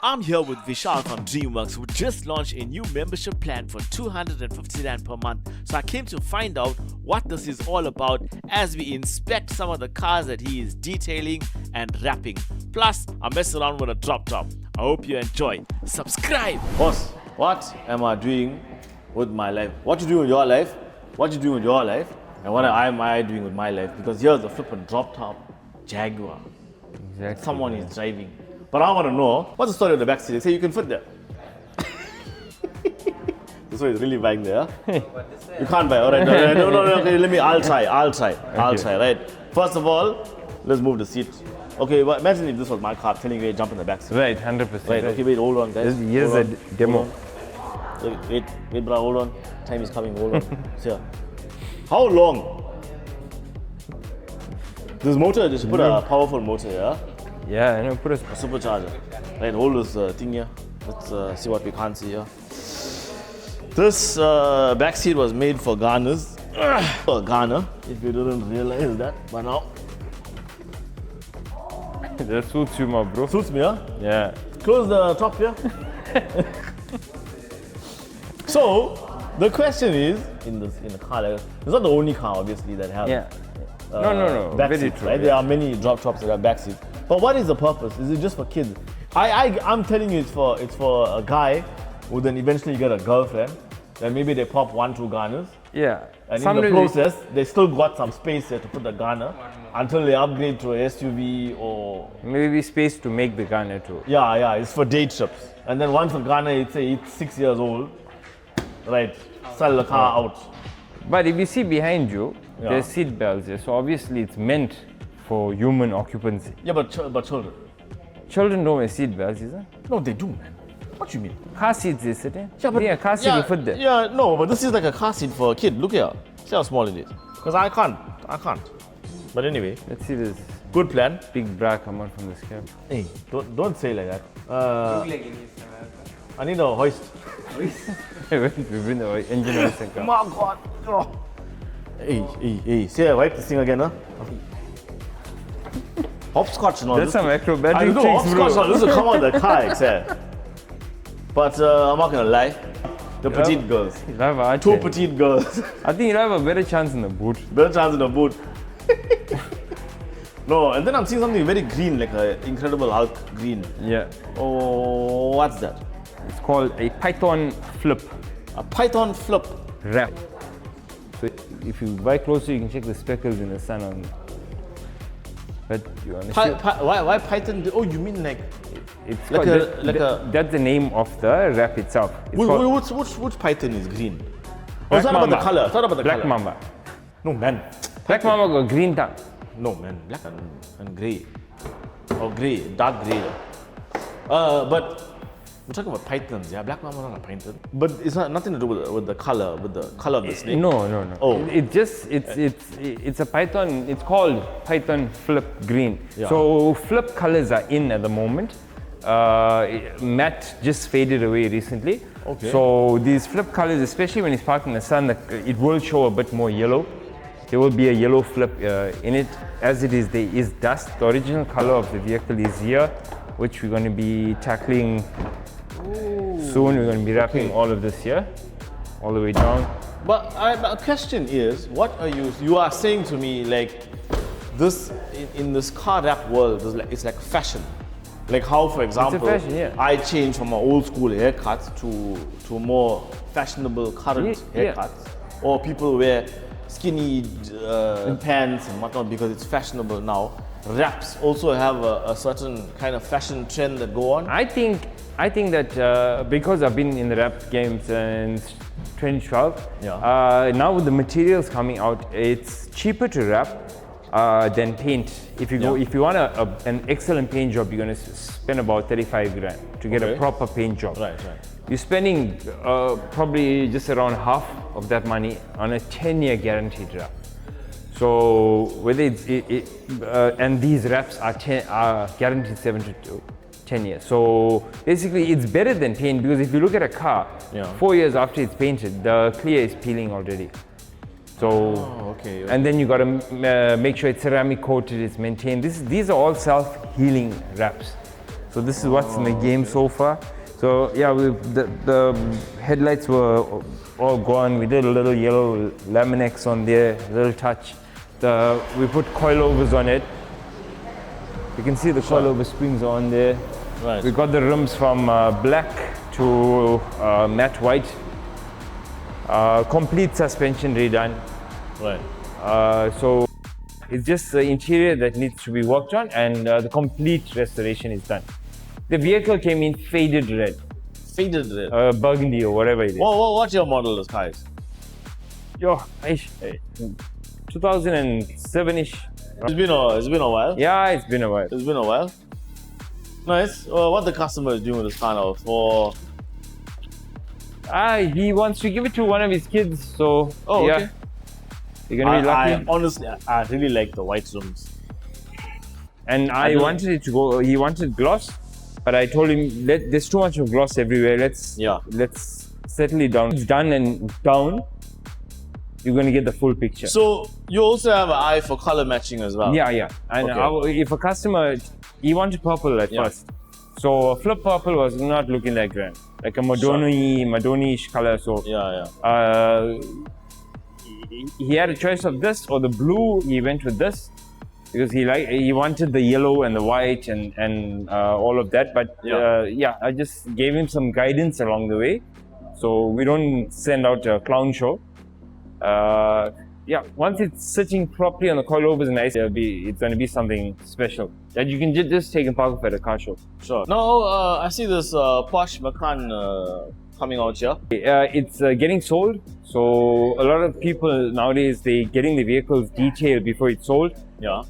I'm here with Vishal from Dreamworks, who just launched a new membership plan for 250 Rand per month. So I came to find out what this is all about as we inspect some of the cars that he is detailing and wrapping. Plus, I mess around with a drop top. I hope you enjoy. Subscribe! Boss, what am I doing with my life? What you doing with your life? What you doing with your life? And what am I doing with my life? Because here's a flippin' drop top Jaguar. Exactly. Someone is driving. But I want to know, what's the story of the back seat? They say you can fit there. This one is really buying there. You can't buy, all right. No, okay, I'll try, right? First of all, let's move the seat. Okay, well, imagine if this was my car telling you to jump in the back seat. Right, 100%. Right, okay, wait, hold on, guys. Here's a demo. Wait, bro, hold on. Time is coming, hold on. See, how long? This motor, just put a powerful motor, yeah? Yeah, I know, put a supercharger. Right, hold this thing here. Let's see what we can't see here. This back seat was made for Ghanaians. Ghana, if you didn't realize that by now. That suits you, my bro. Suits me, huh? Yeah. Close the top here. So, the question is, in the car, it's not the only car, obviously, that has No. back Very seats, true. right? Yeah. There are many drop tops that have back seats. But what is the purpose? Is it just for kids? I'm telling you, it's for a guy who then eventually get a girlfriend. Then maybe they pop 1-2 Ghanas. Yeah. And in the process, they still got some space there to put the Ghana until they upgrade to a SUV or... Maybe space to make the Ghana too. Yeah, it's for day trips. And then once the Ghana, it's 6 years old, right, sell the car out. But if you see behind you, Yeah. there's seat belts here. So obviously it's meant for human occupancy. Yeah, but children. Children don't wear seat belts, is it? No, they do, man. What you mean? Car seats they sit in. Yeah, but car seat will fit there. Yeah, no, but this is like a car seat for a kid. Look here. See how small it is. Because I can't. But anyway, Let's see this good plan. big bra come out from this cab. Hey, don't say like that. I need a hoist. We bring the engine of the car. My God. Oh. Hey. See, wipe this thing again, huh? Hopscotch and all That's this. some acrobatic I know, tricks, bro. hopscotch. This will come on the car, except. But I'm not gonna lie. The petite girls. You'll have a Two petite girls. I think you'll have a better chance in the boot. Better chance in the boot. No, and then I'm seeing something very green, like an Incredible Hulk green. Yeah. Oh, what's that? It's called a Python flip A Python flip. wrap. So if you buy closer, you can check the speckles in the sun on. But you understand? Why Python? Oh, you mean like It's like called, that's the name of the wrap itself. It's called which Python is green? Black It's not about the Mamba. color. It's not about the Black color. Mamba. No, man. Black Mamba got green tongue. No, man. Black and grey. Or grey, dark grey. But we're talking about pythons, yeah? Black Mamba not a python. But it's nothing to do with the color of the snake. No. Oh. It's a Python. It's called Python Flip Green. Yeah. So flip colors are in at the moment. Matte just faded away recently. Okay. So these flip colors, especially when it's parked in the sun, it will show a bit more yellow. There will be a yellow flip in it. As it is, there is dust. The original color of the vehicle is here, which we're going to be tackling soon. We're going to be wrapping all of this here, all the way down. But a question is, what are you are saying to me, like this in this car wrap world, it's like fashion. Like how, for example, fashion, yeah. I changed from my old school haircuts to more fashionable current haircuts, or people wear skinny pants and whatnot because it's fashionable now. Wraps also have a certain kind of fashion trend that go on. I think that because I've been in the wrap game since 2012, now with the materials coming out, it's cheaper to wrap than paint. If you want an excellent paint job, you're going to spend about 35 grand to get a proper paint job. Right. You're spending probably just around half of that money on a 10-year guaranteed wrap. So whether and these wraps are guaranteed 7 to 10 years. So basically it's better than paint because if you look at a car, 4 years after it's painted, the clear is peeling already. So, okay. And then you got to make sure it's ceramic coated, it's maintained. These are all self-healing wraps. So this is what's in the game so far. So yeah, the headlights were all gone. We did a little yellow Laminex on there, a little touch. We put coilovers on it. You can see the coilover springs on there. Right. We got the rims from black to matte white. Complete suspension redone. Right. So it's just the interior that needs to be worked on, and the complete restoration is done. The vehicle came in faded red. Faded red. Burgundy or whatever it is. What's your model, this guys? Yo, 2007-ish. It's been a while. Yeah, it's been a while. It's been a while. Nice. What the customer is doing with this car now for? He wants to give it to one of his kids, so yeah. Okay. You're gonna be lucky. I honestly, I really like the white rims. And I wanted it to go. He wanted gloss, but I told him there's too much of gloss everywhere. Let's settle it down. It's done and down. You're gonna get the full picture. So you also have an eye for color matching as well. Yeah. And if a customer, he wanted purple at first, so flip purple was not looking that grand, like a Madoni-ish color. So he had a choice of this or the blue. He went with this because he wanted the yellow and the white and all of that. But I just gave him some guidance along the way, so we don't send out a clown show. Once it's sitting properly on the coilovers and nice, it's going to be something special that you can just take and park up at a car show. Sure. Now I see this Porsche Macan coming out here. It's getting sold. So a lot of people nowadays, they getting the vehicles detailed before it's sold. Yeah.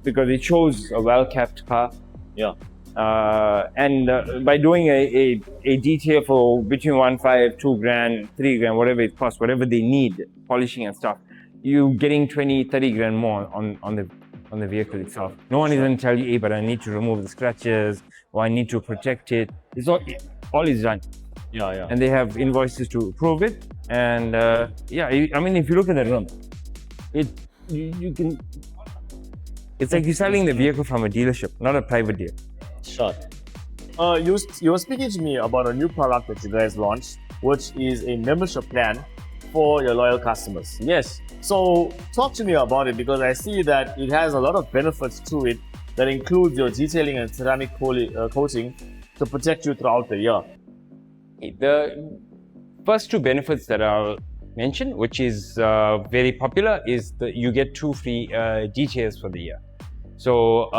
Because it shows a well-kept car. Yeah. And by doing a detail for between 1.5, 2 grand, 3 grand, whatever it costs, whatever they need, polishing and stuff, you're getting 20, 30 grand more on the vehicle itself. No one is going to tell you, hey, but I need to remove the scratches or I need to protect it. It's all is done. Yeah. And they have invoices to prove it. And I mean, if you look at the rim, you can. It's like you're selling the vehicle from a dealership, not a private dealer. Sure. You were speaking to me about a new product that you guys launched, which is a membership plan for your loyal customers. Yes. So talk to me about it, because I see that it has a lot of benefits to it that includes your detailing and ceramic coating to protect you throughout the year. The first two benefits that I'll mention, which is very popular, is that you get 2 free details for the year. So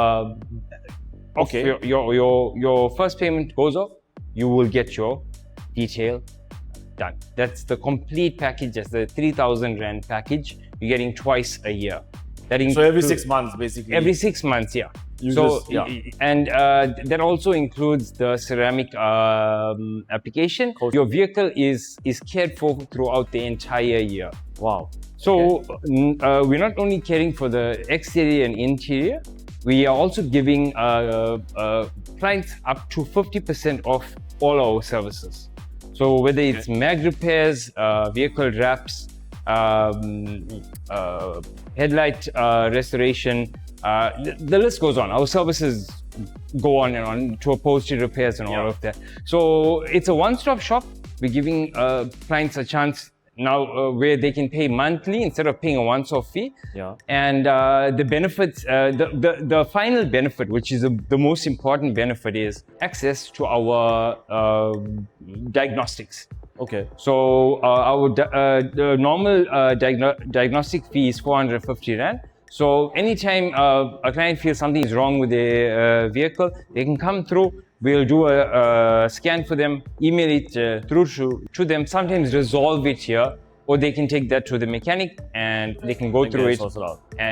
your first payment goes off, you will get your detail done. That's the complete package. That's the 3,000 Rand package. You're getting twice a year. So every 6 months, basically. Every 6 months, yeah. And that also includes the ceramic application. Your vehicle is cared for throughout the entire year. Wow. So we're not only caring for the exterior and interior, we are also giving clients up to 50% off all our services. So whether it's mag repairs, vehicle wraps, headlight restoration, the list goes on. Our services go on and on to upholstery repairs and all of that. So it's a one-stop shop. We're giving clients a chance now where they can pay monthly instead of paying a once-off fee. Yeah. And the benefits, the final benefit, which is the most important benefit, is access to our diagnostics. Okay. So the normal diagnostic fee is 450 Rand. So anytime a client feels something is wrong with their vehicle, they can come through. We'll do a scan for them, email it through to them, sometimes resolve it here, or they can take that to the mechanic and they can go through it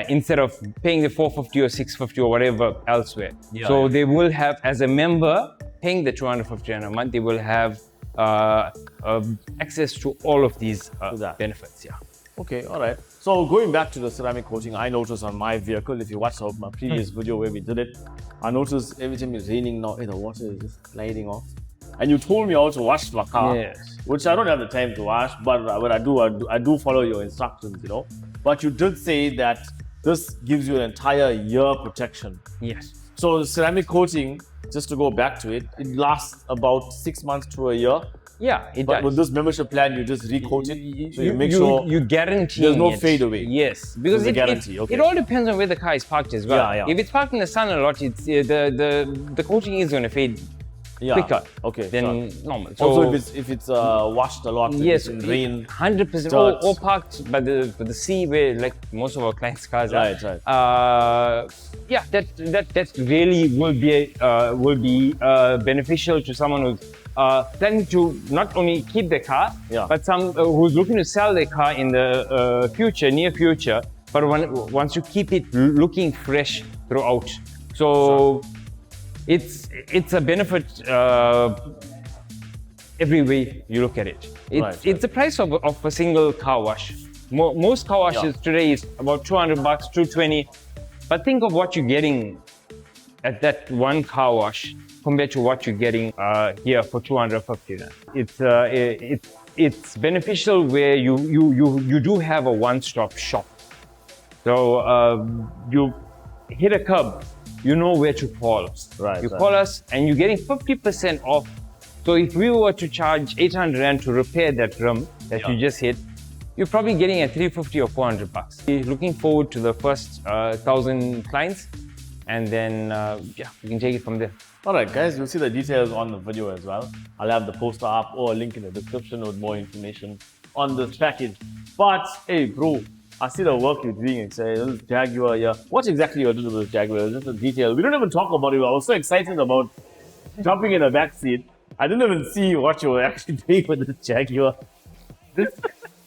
instead of paying the 450 or 650 or whatever elsewhere. They will have, as a member, paying the 250 Rand a month, they will have access to all of these benefits. Yeah. Okay, all right. So going back to the ceramic coating, I noticed on my vehicle, if you watched my previous video where we did it, I noticed every time it's raining now, the water is just sliding off. And you told me how to wash my car, which I don't have the time to wash, but when I do follow your instructions, you know. But you did say that this gives you an entire year protection. Yes. So the ceramic coating just to go back to it, it lasts about 6 months to a year. Yeah, it But does. with this membership plan, you just recoat it, so you make you, sure you guarantee there's no it. fade away. Yes, because There's a guarantee, okay. it all depends on where the car is parked as well. Yeah, yeah. If it's parked in the sun a lot, it's the coating is going to fade quicker than normal. So also, if it's washed a lot, yes, in rain, 100%, or parked by the sea, where like most of our clients' cars are. Right. Yeah, that really will be beneficial to someone who's planning to not only keep their car, but some who's looking to sell their car in the near future. But once you keep it looking fresh throughout, so. It's a benefit every way you look at it. It's the price of a single car wash. Most car washes today is about $200, $220. But think of what you're getting at that one car wash compared to what you're getting here for $250. It's beneficial where you do have a one-stop shop. So you hit a curb, you know where to call. You call us and you're getting 50% off. So if we were to charge 800 Rand to repair that rim that you just hit, you're probably getting at 350 or 400 bucks. We're looking forward to the first 1,000 clients, and then we can take it from there. Alright guys, you'll see the details on the video as well. I'll have the poster up or a link in the description with more information on this package. But hey bro, I see the work you're doing and say this Jaguar here. What exactly you're doing with this Jaguar? Just a detail. We don't even talk about it. I was so excited about jumping in the back seat. I didn't even see what you were actually doing with this Jaguar.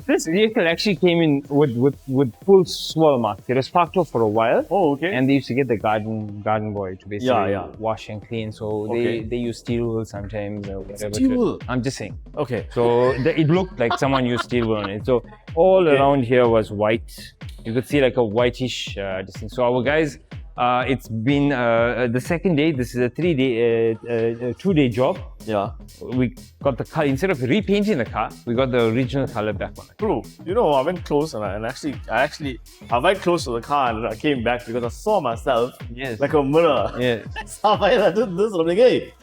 This vehicle actually came in with full swirl marks. It was parked off for a while. Oh, okay. And they used to get the garden boy to basically wash and clean. So they use steel wool sometimes or whatever. Steel wool? I'm just saying. Okay. So it looked like someone used steel wool on it. So all around here was white. You could see like a whitish thing. So our guys, it's been the second day. This is a 2-day job. Yeah. We got the car, instead of repainting the car, we got the original color back on it. Bro, you know, I went close and I went close to the car and I came back because I saw myself like a mirror. Yeah. So I did this. I'm like, hey,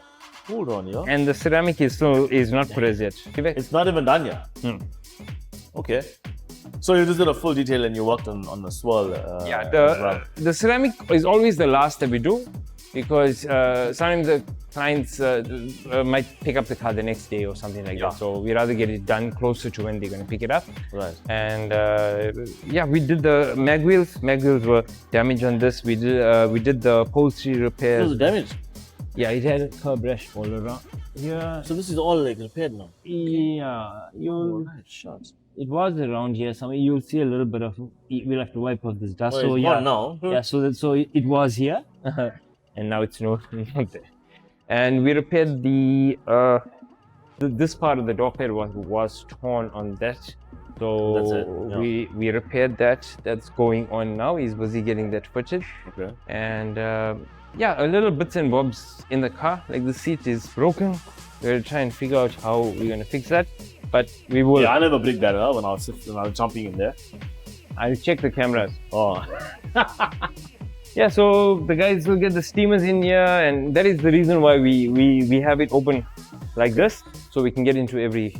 hold on, yo. And the ceramic is not put as yet. It's not even done yet. Okay. So you just did a full detail and you worked on the swirl. The ceramic is always the last that we do, because sometimes the clients might pick up the car the next day or something like that. So we rather get it done closer to when they're going to pick it up. Right. And we did the mag wheels. Mag wheels were damaged on this. We did the upholstery repairs. It was damaged? Yeah, it had a curb rash all around. Yeah. So this is all like repaired now? Yeah. It was around here somewhere. You'll see a little bit of. We'll have to wipe off this dust. It's gone now. Yeah. So it was here, and now it's not there. And we repaired this part of the door pad was torn on that. So that's it. We repaired that. That's going on now. He's busy getting that fitted. Okay. And a little bits and bobs in the car. Like the seat is broken. We're gonna try and figure out how we're gonna fix that. But we will. Yeah, I never break that up when I was jumping in there. I'll check the cameras. Oh. Yeah, so the guys will get the steamers in here, and that is the reason why we have it open like this, so we can get into every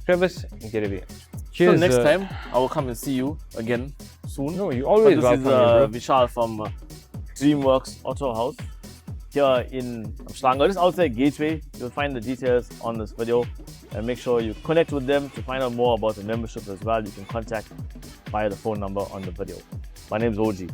crevice and get everything. Cheers. So next time I will come and see you again soon. No, you always welcome. This is Vishal from Dreamworks Autohouse here in Amsterdam. Just outside Gateway. You'll find the details on this video, and make sure you connect with them to find out more about the membership as well. You can contact via the phone number on the video. My name is OG.